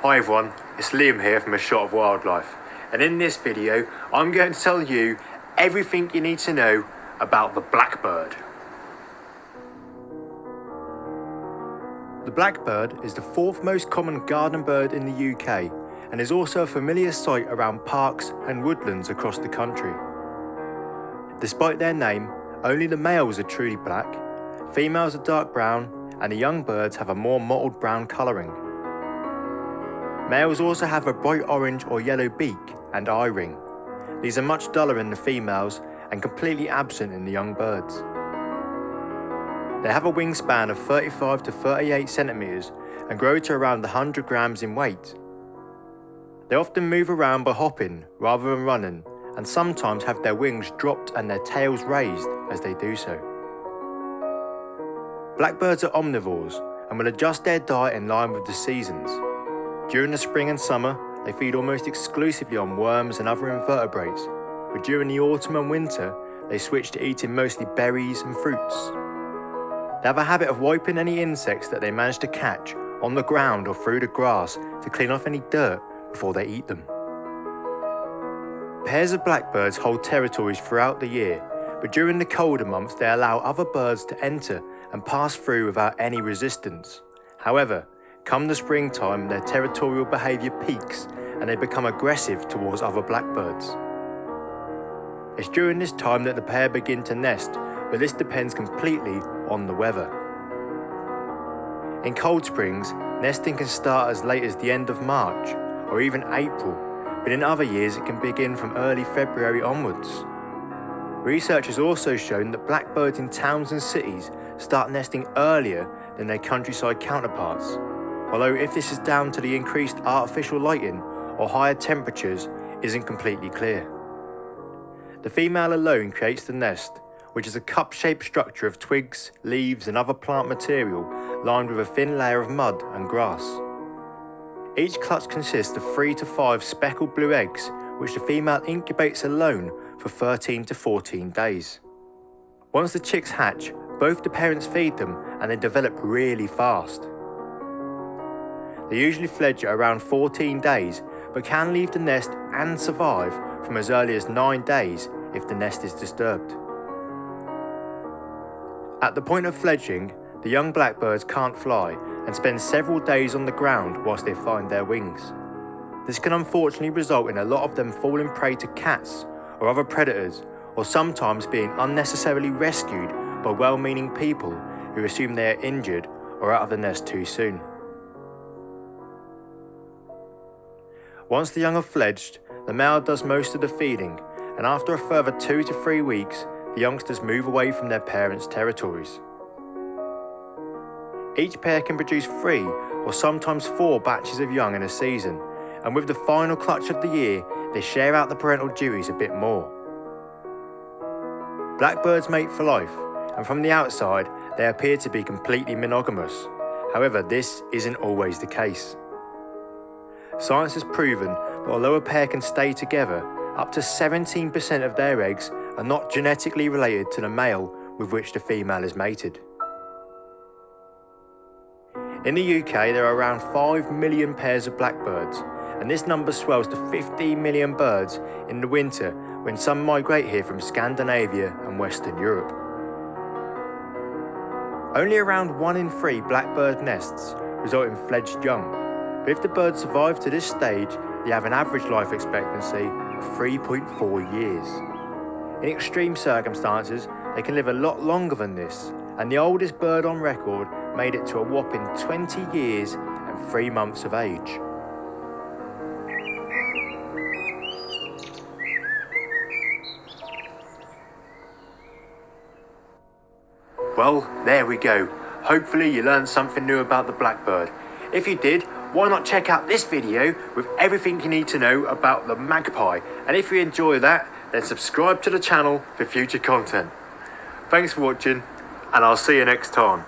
Hi everyone, it's Liam here from A Shot of Wildlife, and in this video I'm going to tell you everything you need to know about the blackbird. The blackbird is the fourth most common garden bird in the UK and is also a familiar sight around parks and woodlands across the country. Despite their name, only the males are truly black, females are dark brown, and the young birds have a more mottled brown colouring. Males also have a bright orange or yellow beak and eye ring. These are much duller in the females and completely absent in the young birds. They have a wingspan of 35 to 38 centimetres and grow to around 100 grams in weight. They often move around by hopping rather than running, and sometimes have their wings dropped and their tails raised as they do so. Blackbirds are omnivores and will adjust their diet in line with the seasons. During the spring and summer, they feed almost exclusively on worms and other invertebrates, but during the autumn and winter, they switch to eating mostly berries and fruits. They have a habit of wiping any insects that they manage to catch on the ground or through the grass to clean off any dirt before they eat them. Pairs of blackbirds hold territories throughout the year, but during the colder months they allow other birds to enter and pass through without any resistance. However, come the springtime, their territorial behaviour peaks and they become aggressive towards other blackbirds. It's during this time that the pair begin to nest, but this depends completely on the weather. In cold springs, nesting can start as late as the end of March or even April, but in other years it can begin from early February onwards. Research has also shown that blackbirds in towns and cities start nesting earlier than their countryside counterparts, although if this is down to the increased artificial lighting or higher temperatures isn't completely clear. The female alone creates the nest, which is a cup-shaped structure of twigs, leaves and other plant material lined with a thin layer of mud and grass. Each clutch consists of 3 to 5 speckled blue eggs, which the female incubates alone for 13 to 14 days. Once the chicks hatch, both the parents feed them and they develop really fast. They usually fledge at around 14 days, but can leave the nest and survive from as early as 9 days if the nest is disturbed. At the point of fledging, the young blackbirds can't fly and spend several days on the ground whilst they find their wings. This can unfortunately result in a lot of them falling prey to cats or other predators, or sometimes being unnecessarily rescued by well-meaning people who assume they are injured or out of the nest too soon. Once the young are fledged, the male does most of the feeding, and after a further 2 to 3 weeks, the youngsters move away from their parents' territories. Each pair can produce 3 or sometimes 4 batches of young in a season, and with the final clutch of the year, they share out the parental duties a bit more. Blackbirds mate for life, and from the outside, they appear to be completely monogamous. However, this isn't always the case. Science has proven that although a pair can stay together, up to 17% of their eggs are not genetically related to the male with which the female is mated. In the UK, there are around 5 million pairs of blackbirds, and this number swells to 15 million birds in the winter when some migrate here from Scandinavia and Western Europe. Only around 1 in 3 blackbird nests result in fledged young, but if the birds survive to this stage, they have an average life expectancy of 3.4 years. In extreme circumstances, they can live a lot longer than this, and the oldest bird on record made it to a whopping 20 years and 3 months of age. Well, there we go. Hopefully you learned something new about the blackbird. If you did, why not check out this video with everything you need to know about the magpie? And if you enjoy that, then subscribe to the channel for future content. Thanks for watching, and I'll see you next time.